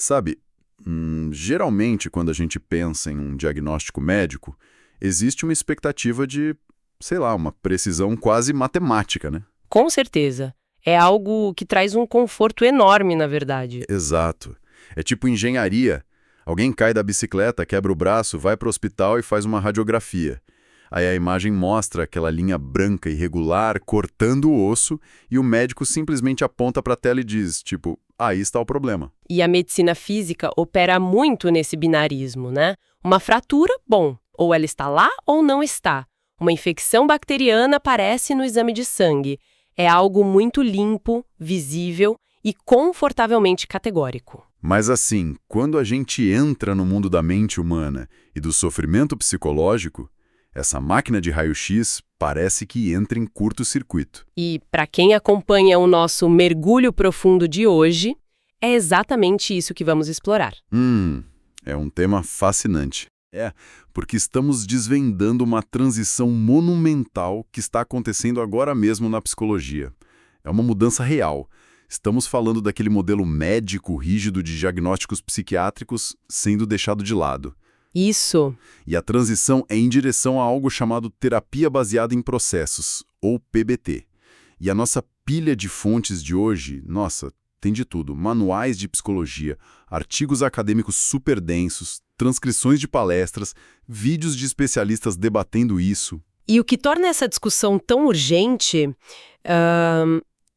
Sabe, geralmente quando a gente pensa em um diagnóstico médico, existe uma expectativa de, sei lá, uma precisão quase matemática, né? Com certeza. É algo que traz um conforto enorme, na verdade. Exato. É tipo engenharia. Alguém cai da bicicleta, quebra o braço, vai para o hospital e faz uma radiografia. Aí a imagem mostra aquela linha branca irregular cortando o osso e o médico simplesmente aponta para a tela e diz, tipo, aí está o problema. E a medicina física opera muito nesse binarismo, né? Uma fratura, bom, ou ela está lá ou não está. Uma infecção bacteriana aparece no exame de sangue. É algo muito limpo, visível e confortavelmente categórico. Mas assim, quando a gente entra no mundo da mente humana e do sofrimento psicológico, essa máquina de raio-x parece que entra em curto-circuito. E, para quem acompanha o nosso mergulho profundo de hoje, é exatamente isso que vamos explorar. É um tema fascinante. Porque estamos desvendando uma transição monumental que está acontecendo agora mesmo na psicologia. É uma mudança real. Estamos falando daquele modelo médico rígido de diagnósticos psiquiátricos sendo deixado de lado. Isso. E a transição é em direção a algo chamado terapia baseada em processos, ou PBT. E a nossa pilha de fontes de hoje, nossa, tem de tudo. Manuais de psicologia, artigos acadêmicos super densos, transcrições de palestras, vídeos de especialistas debatendo isso. E o que torna essa discussão tão urgente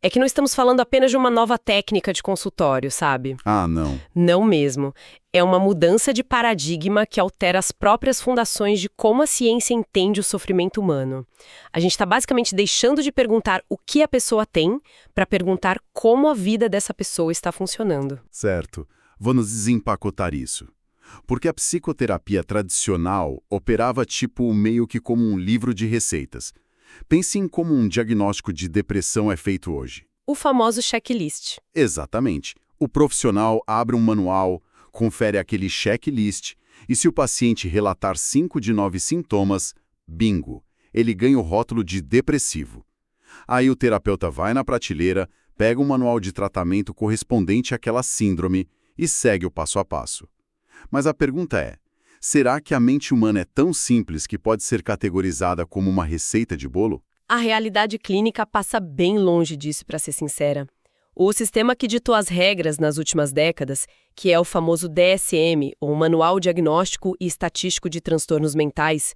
é que não estamos falando apenas de uma nova técnica de consultório, sabe? Ah, não. Não mesmo. É uma mudança de paradigma que altera as próprias fundações de como a ciência entende o sofrimento humano. A gente está basicamente deixando de perguntar o que a pessoa tem para perguntar como a vida dessa pessoa está funcionando. Certo. Vamos desempacotar isso. Porque a psicoterapia tradicional operava meio que como um livro de receitas. Pense em como um diagnóstico de depressão é feito hoje. O famoso checklist. Exatamente. O profissional abre um manual, confere aquele checklist e se o paciente relatar 5 de 9 sintomas, bingo, ele ganha o rótulo de depressivo. Aí o terapeuta vai na prateleira, pega um manual de tratamento correspondente àquela síndrome e segue o passo a passo. Mas a pergunta é, será que a mente humana é tão simples que pode ser categorizada como uma receita de bolo? A realidade clínica passa bem longe disso, para ser sincera. O sistema que ditou as regras nas últimas décadas, que é o famoso DSM, ou Manual Diagnóstico e Estatístico de Transtornos Mentais,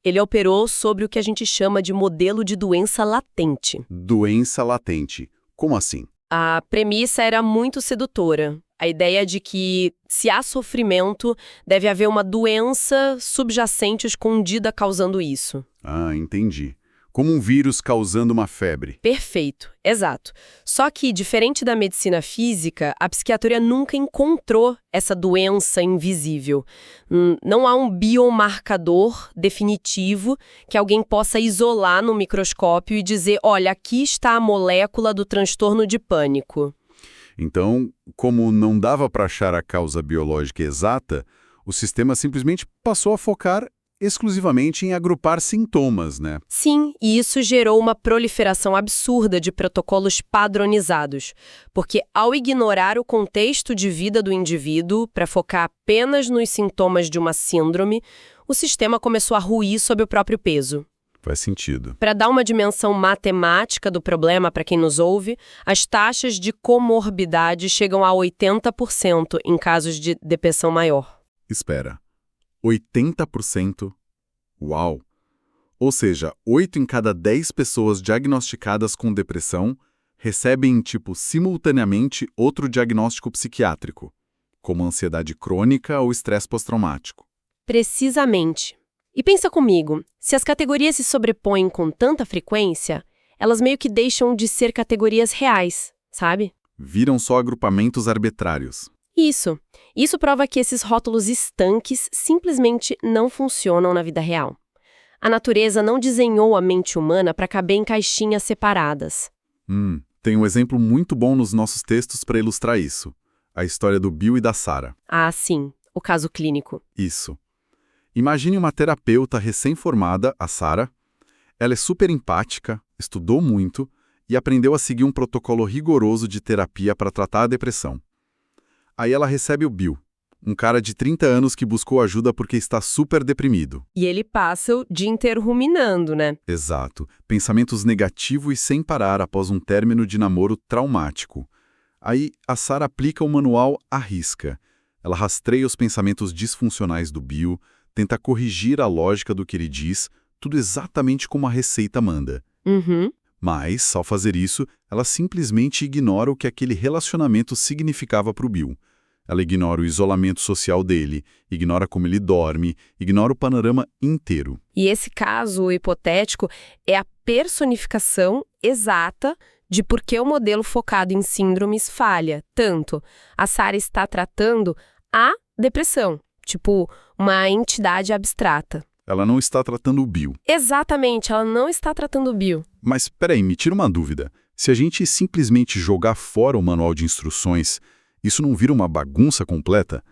ele operou sobre o que a gente chama de modelo de doença latente. Doença latente. Como assim? A premissa era muito sedutora. A ideia de que, se há sofrimento, deve haver uma doença subjacente escondida causando isso. Ah, entendi. Como um vírus causando uma febre. Perfeito, exato. Só que, diferente da medicina física, a psiquiatria nunca encontrou essa doença invisível. Não há um biomarcador definitivo que alguém possa isolar no microscópio e dizer, olha, aqui está a molécula do transtorno de pânico. Então, como não dava para achar a causa biológica exata, o sistema simplesmente passou a focar exclusivamente em agrupar sintomas, né? Sim, e isso gerou uma proliferação absurda de protocolos padronizados, porque ao ignorar o contexto de vida do indivíduo para focar apenas nos sintomas de uma síndrome, o sistema começou a ruir sob o próprio peso. Faz sentido. Para dar uma dimensão matemática do problema para quem nos ouve, as taxas de comorbidade chegam a 80% em casos de depressão maior. Espera. 80%? Uau! Ou seja, 8 em cada 10 pessoas diagnosticadas com depressão recebem, simultaneamente outro diagnóstico psiquiátrico, como ansiedade crônica ou estresse pós-traumático. Precisamente. E pensa comigo, se as categorias se sobrepõem com tanta frequência, elas meio que deixam de ser categorias reais, sabe? Viram só agrupamentos arbitrários. Isso prova que esses rótulos estanques simplesmente não funcionam na vida real. A natureza não desenhou a mente humana para caber em caixinhas separadas. Tem um exemplo muito bom nos nossos textos para ilustrar isso. A história do Bill e da Sarah. Ah, sim, o caso clínico. Isso. Imagine uma terapeuta recém-formada, a Sarah. Ela é super empática, estudou muito e aprendeu a seguir um protocolo rigoroso de terapia para tratar a depressão. Aí ela recebe o Bill, um cara de 30 anos que buscou ajuda porque está super deprimido. E ele passa o dia inteiro ruminando, né? Exato. Pensamentos negativos sem parar após um término de namoro traumático. Aí a Sarah aplica o manual à risca. Ela rastreia os pensamentos disfuncionais do Bill, tenta corrigir a lógica do que ele diz, tudo exatamente como a receita manda. Uhum. Mas, ao fazer isso, ela simplesmente ignora o que aquele relacionamento significava para o Bill. Ela ignora o isolamento social dele, ignora como ele dorme, ignora o panorama inteiro. E esse caso hipotético é a personificação exata de por que o modelo focado em síndromes falha. Tanto a Sarah está tratando a depressão, tipo uma entidade abstrata. Ela não está tratando o Bill. Exatamente, ela não está tratando o Bill. Mas, peraí, me tira uma dúvida. Se a gente simplesmente jogar fora o manual de instruções, isso não vira uma bagunça completa?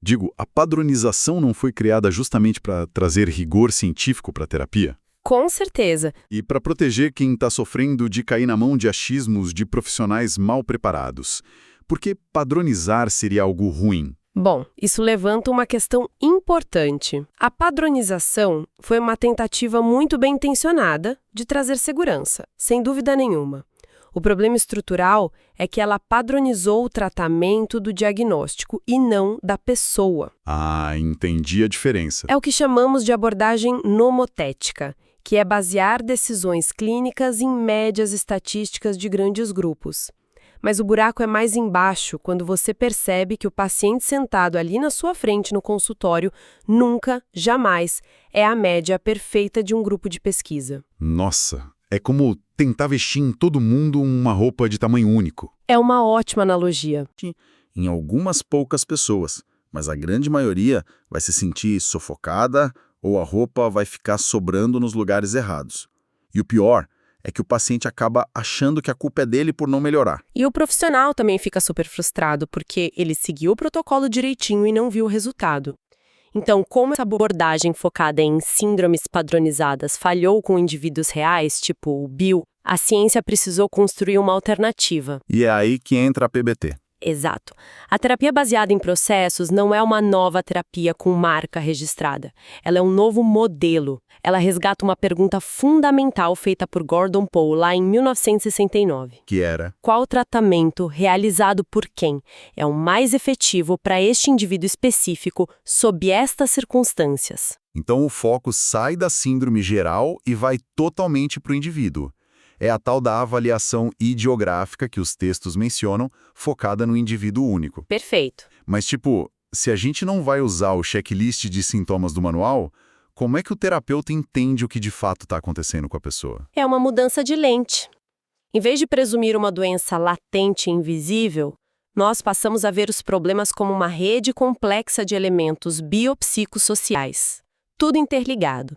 Digo, a padronização não foi criada justamente para trazer rigor científico para a terapia? Com certeza. E para proteger quem está sofrendo de cair na mão de achismos de profissionais mal preparados. Por que padronizar seria algo ruim? Bom, isso levanta uma questão importante. A padronização foi uma tentativa muito bem intencionada de trazer segurança, sem dúvida nenhuma. O problema estrutural é que ela padronizou o tratamento do diagnóstico e não da pessoa. Ah, entendi a diferença. É o que chamamos de abordagem nomotética, que é basear decisões clínicas em médias estatísticas de grandes grupos. Mas o buraco é mais embaixo quando você percebe que o paciente sentado ali na sua frente no consultório nunca, jamais, é a média perfeita de um grupo de pesquisa. Nossa, é como tentar vestir em todo mundo uma roupa de tamanho único. É uma ótima analogia. Em algumas poucas pessoas, mas a grande maioria vai se sentir sufocada ou a roupa vai ficar sobrando nos lugares errados. E o pior é que o paciente acaba achando que a culpa é dele por não melhorar. E o profissional também fica super frustrado porque ele seguiu o protocolo direitinho e não viu o resultado. Então, como essa abordagem focada em síndromes padronizadas falhou com indivíduos reais, tipo o Bill, a ciência precisou construir uma alternativa. E é aí que entra a PBT. Exato. A terapia baseada em processos não é uma nova terapia com marca registrada. Ela é um novo modelo. Ela resgata uma pergunta fundamental feita por Gordon Poe lá em 1969. Que era? Qual tratamento, realizado por quem, é o mais efetivo para este indivíduo específico sob estas circunstâncias? Então o foco sai da síndrome geral e vai totalmente para o indivíduo. É a tal da avaliação ideográfica que os textos mencionam, focada no indivíduo único. Perfeito. Mas, tipo, se a gente não vai usar o checklist de sintomas do manual, como é que o terapeuta entende o que de fato está acontecendo com a pessoa? É uma mudança de lente. Em vez de presumir uma doença latente e invisível, nós passamos a ver os problemas como uma rede complexa de elementos biopsicossociais, tudo interligado.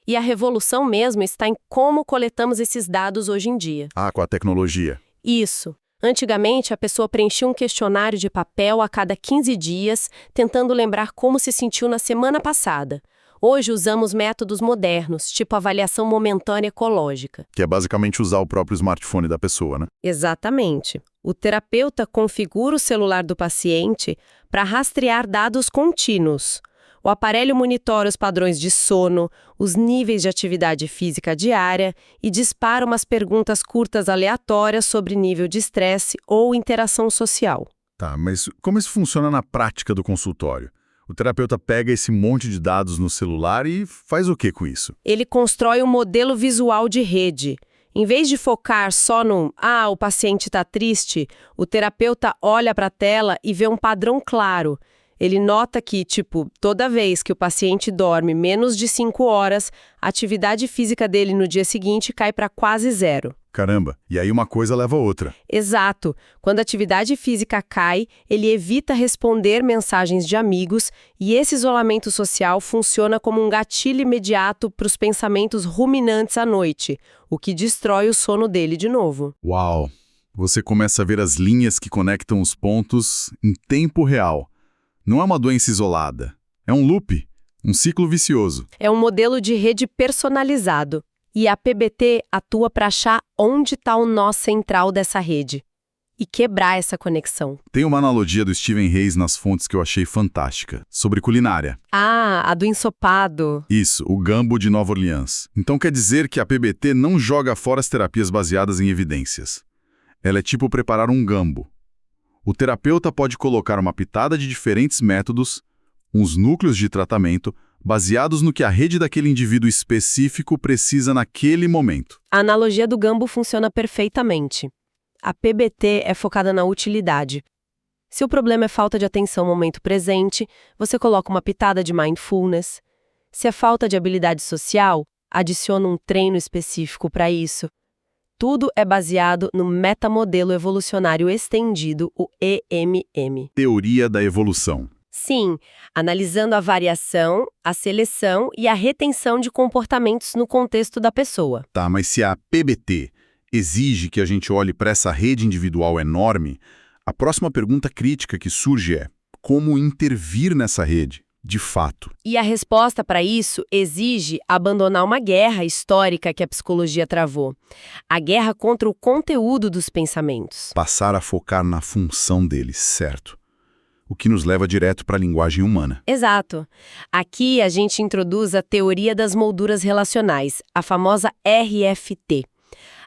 E a revolução mesmo está em como coletamos esses dados hoje em dia. Ah, com a tecnologia. Isso. Antigamente, a pessoa preenchia um questionário de papel a cada 15 dias, tentando lembrar como se sentiu na semana passada. Hoje usamos métodos modernos, tipo avaliação momentânea ecológica. Que é basicamente usar o próprio smartphone da pessoa, né? Exatamente. O terapeuta configura o celular do paciente para rastrear dados contínuos. O aparelho monitora os padrões de sono, os níveis de atividade física diária e dispara umas perguntas curtas aleatórias sobre nível de estresse ou interação social. Tá, mas como isso funciona na prática do consultório? O terapeuta pega esse monte de dados no celular e faz o que com isso? Ele constrói um modelo visual de rede. Em vez de focar só no o paciente está triste, o terapeuta olha para a tela e vê um padrão claro. Ele nota que, toda vez que o paciente dorme menos de 5 horas, a atividade física dele no dia seguinte cai para quase zero. Caramba, e aí uma coisa leva a outra. Exato. Quando a atividade física cai, ele evita responder mensagens de amigos e esse isolamento social funciona como um gatilho imediato para os pensamentos ruminantes à noite, o que destrói o sono dele de novo. Uau! Você começa a ver as linhas que conectam os pontos em tempo real. Não é uma doença isolada. É um loop, um ciclo vicioso. É um modelo de rede personalizado. E a PBT atua para achar onde está o nó central dessa rede. e quebrar essa conexão. Tem uma analogia do Steven Hayes nas fontes que eu achei fantástica, sobre culinária. Ah, a do ensopado. Isso, o Gambo de Nova Orleans. Então quer dizer que a PBT não joga fora as terapias baseadas em evidências. Ela é tipo preparar um gambo. O terapeuta pode colocar uma pitada de diferentes métodos, uns núcleos de tratamento, baseados no que a rede daquele indivíduo específico precisa naquele momento. A analogia do gambo funciona perfeitamente. A PBT é focada na utilidade. Se o problema é falta de atenção no momento presente, você coloca uma pitada de mindfulness. Se é falta de habilidade social, adiciona um treino específico para isso. Tudo é baseado no metamodelo evolucionário estendido, o EMM. Teoria da evolução. Sim, analisando a variação, a seleção e a retenção de comportamentos no contexto da pessoa. Tá, mas se a PBT exige que a gente olhe para essa rede individual enorme, a próxima pergunta crítica que surge é: como intervir nessa rede, de fato? E a resposta para isso exige abandonar uma guerra histórica que a psicologia travou. A guerra contra o conteúdo dos pensamentos. Passar a focar na função deles, certo? O que nos leva direto para a linguagem humana. Exato. Aqui a gente introduz a teoria das molduras relacionais, a famosa RFT.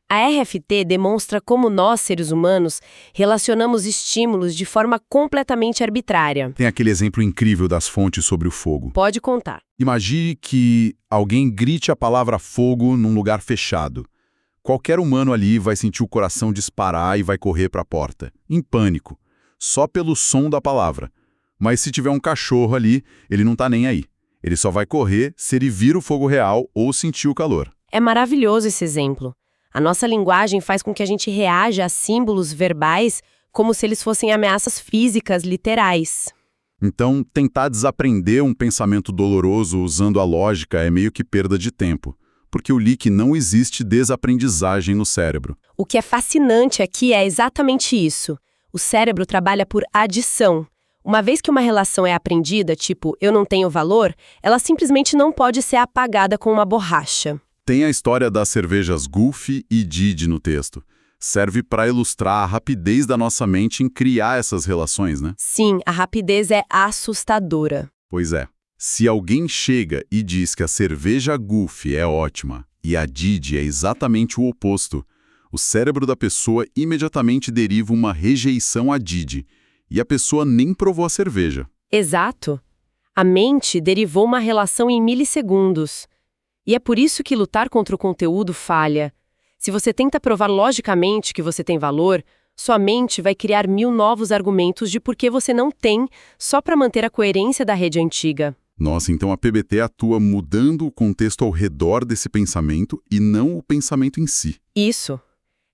A RFT demonstra como nós, seres humanos, relacionamos estímulos de forma completamente arbitrária. Tem aquele exemplo incrível das fontes sobre o fogo. Pode contar. Imagine que alguém grite a palavra fogo num lugar fechado. Qualquer humano ali vai sentir o coração disparar e vai correr para a porta, em pânico, só pelo som da palavra. Mas se tiver um cachorro ali, ele não tá nem aí. Ele só vai correr se ele vir o fogo real ou sentir o calor. É maravilhoso esse exemplo. A nossa linguagem faz com que a gente reaja a símbolos verbais como se eles fossem ameaças físicas literais. Então, tentar desaprender um pensamento doloroso usando a lógica é meio que perda de tempo, porque eu li que não existe desaprendizagem no cérebro. O que é fascinante aqui é exatamente isso. O cérebro trabalha por adição. Uma vez que uma relação é aprendida, tipo, eu não tenho valor, ela simplesmente não pode ser apagada com uma borracha. Tem a história das cervejas Goofy e Didi no texto. Serve para ilustrar a rapidez da nossa mente em criar essas relações, né? Sim, a rapidez é assustadora. Pois é. Se alguém chega e diz que a cerveja Goofy é ótima e a Didi é exatamente o oposto, o cérebro da pessoa imediatamente deriva uma rejeição à Didi, e a pessoa nem provou a cerveja. Exato. A mente derivou uma relação em milissegundos. E é por isso que lutar contra o conteúdo falha. Se você tenta provar logicamente que você tem valor, sua mente vai criar 1000 novos argumentos de por que você não tem, só para manter a coerência da rede antiga. Nossa, então a PBT atua mudando o contexto ao redor desse pensamento e não o pensamento em si. Isso.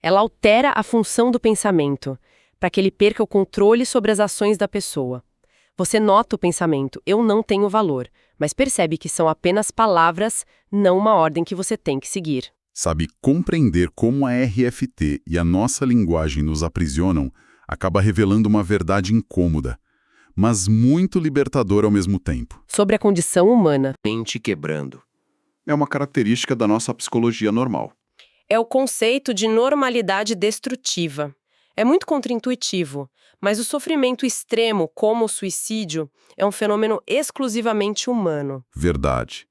Ela altera a função do pensamento, para que ele perca o controle sobre as ações da pessoa. Você nota o pensamento, eu não tenho valor, mas percebe que são apenas palavras, não uma ordem que você tem que seguir. Sabe, compreender como a RFT e a nossa linguagem nos aprisionam acaba revelando uma verdade incômoda, mas muito libertadora ao mesmo tempo. Sobre a condição humana. Mente quebrando. É uma característica da nossa psicologia normal. É o conceito de normalidade destrutiva. É muito contraintuitivo, mas o sofrimento extremo, como o suicídio, é um fenômeno exclusivamente humano. Verdade.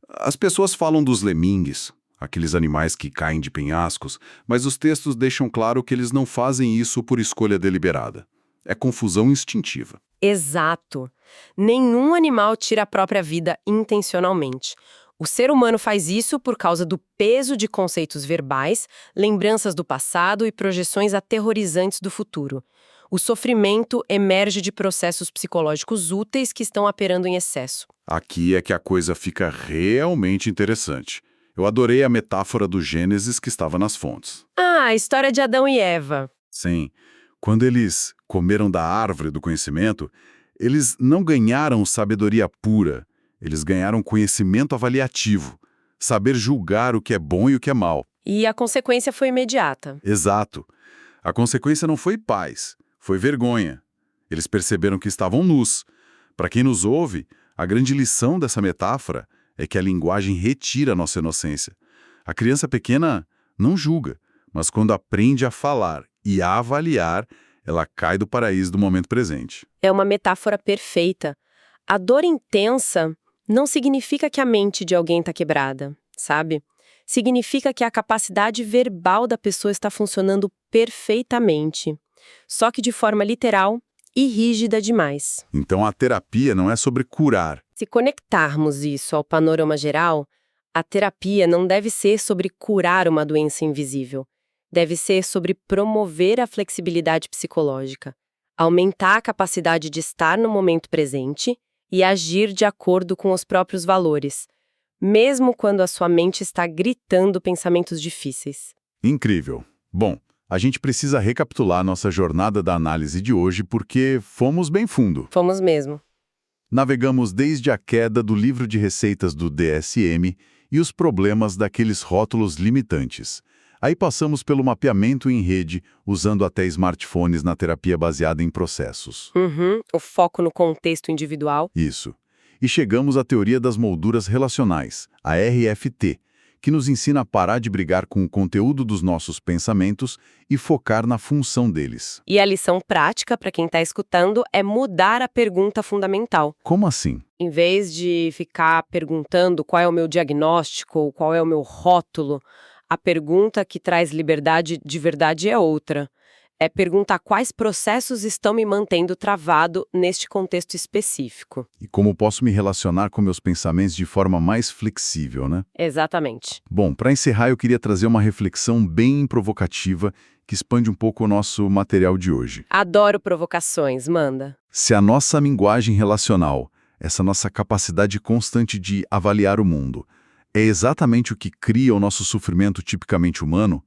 As pessoas falam dos lemingues, aqueles animais que caem de penhascos, mas os textos deixam claro que eles não fazem isso por escolha deliberada. É confusão instintiva. Exato. Nenhum animal tira a própria vida intencionalmente. O ser humano faz isso por causa do peso de conceitos verbais, lembranças do passado e projeções aterrorizantes do futuro. O sofrimento emerge de processos psicológicos úteis que estão operando em excesso. Aqui é que a coisa fica realmente interessante. Eu adorei a metáfora do Gênesis que estava nas fontes. Ah, a história de Adão e Eva. Sim. Quando eles comeram da árvore do conhecimento, eles não ganharam sabedoria pura. Eles ganharam conhecimento avaliativo, saber julgar o que é bom e o que é mal. E a consequência foi imediata. Exato. A consequência não foi paz, foi vergonha. Eles perceberam que estavam nus. Para quem nos ouve, a grande lição dessa metáfora é que a linguagem retira a nossa inocência. A criança pequena não julga, mas quando aprende a falar e a avaliar, ela cai do paraíso do momento presente. É uma metáfora perfeita. A dor intensa não significa que a mente de alguém está quebrada, sabe? Significa que a capacidade verbal da pessoa está funcionando perfeitamente, só que de forma literal e rígida demais. Então a terapia não é sobre curar. Se conectarmos isso ao panorama geral, a terapia não deve ser sobre curar uma doença invisível. Deve ser sobre promover a flexibilidade psicológica, aumentar a capacidade de estar no momento presente e agir de acordo com os próprios valores, mesmo quando a sua mente está gritando pensamentos difíceis. Incrível. Bom, a gente precisa recapitular nossa jornada da análise de hoje porque fomos bem fundo. Fomos mesmo. Navegamos desde a queda do livro de receitas do DSM e os problemas daqueles rótulos limitantes. Aí passamos pelo mapeamento em rede, usando até smartphones na terapia baseada em processos. O foco no contexto individual. Isso. E chegamos à teoria das molduras relacionais, a RFT, que nos ensina a parar de brigar com o conteúdo dos nossos pensamentos e focar na função deles. E a lição prática, para quem está escutando, é mudar a pergunta fundamental. Como assim? Em vez de ficar perguntando qual é o meu diagnóstico ou qual é o meu rótulo, a pergunta que traz liberdade de verdade é outra. É perguntar quais processos estão me mantendo travado neste contexto específico. E como posso me relacionar com meus pensamentos de forma mais flexível, né? Exatamente. Bom, para encerrar, eu queria trazer uma reflexão bem provocativa que expande um pouco o nosso material de hoje. Adoro provocações, manda. Se a nossa linguagem relacional, essa nossa capacidade constante de avaliar o mundo, é exatamente o que cria o nosso sofrimento tipicamente humano,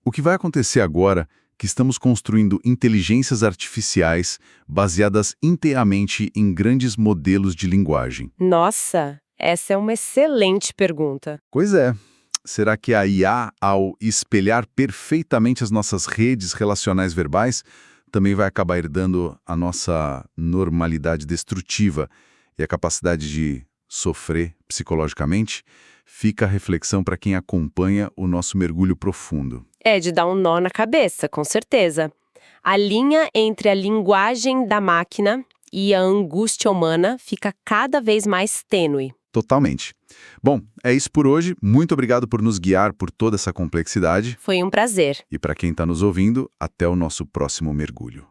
o que vai acontecer agora que estamos construindo inteligências artificiais baseadas inteiramente em grandes modelos de linguagem? Nossa, essa é uma excelente pergunta. Pois é. Será que a IA, ao espelhar perfeitamente as nossas redes relacionais verbais, também vai acabar herdando a nossa normalidade destrutiva e a capacidade de sofrer psicologicamente? Fica a reflexão para quem acompanha o nosso mergulho profundo. É de dar um nó na cabeça, com certeza. A linha entre a linguagem da máquina e a angústia humana fica cada vez mais tênue. Totalmente. Bom, é isso por hoje. Muito obrigado por nos guiar por toda essa complexidade. Foi um prazer. E para quem está nos ouvindo, até o nosso próximo mergulho.